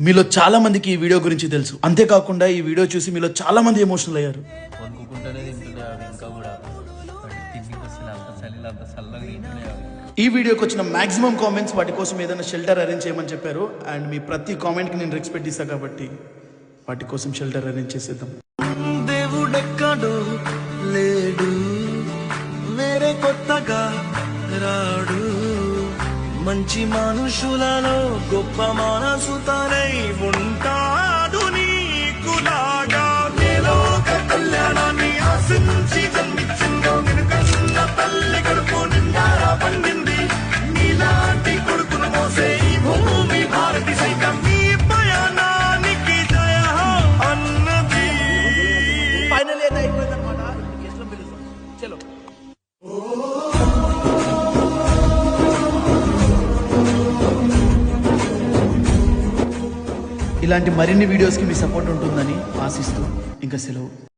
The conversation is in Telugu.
మీలో చాలా మందికి ఈ వీడియో గురించి తెలుసు. అంతేకాకుండా ఈ వీడియో చూసి మీలో చాలా మంది ఎమోషనల్ అయ్యారు. ఈ వీడియోకి వచ్చిన మాక్సిమం కామెంట్స్ వాటి కోసం ఏదైనా షెల్టర్ అరేంజ్ చేయమని చెప్పారు. అండ్ మీ ప్రతి కామెంట్కి నేను రెస్పెక్ట్ ఇస్తాను కాబట్టి వాటి కోసం షెల్టర్ అరేంజ్ చేసేద్దాం. దేవుడెక్కడో లేడు, వేరే కొత్తగా రాడు, మంచి మనుషులలో గొప్ప మనసు తనై ఉంటాడు. నీకులాగా నేలోక కళ్యాణాన్ని ఆశించి జన్మించిందో నిన్ను తల్లి కడుపు నిండారా పండింది. నీలాంటి కొడుకును మోసే ఈ భూమి భారతి సైతం నీ పయనానికి జయ అన్నది. ఫైనల్ అయితే అయిపోయిందన్నమాట. గెస్ట్లో పిలుస్తాం. చలో. ఇలాంటి మరిన్ని వీడియోస్కి మీ సపోర్ట్ ఉంటుందని ఆశిస్తూ ఇంకా సెలవు.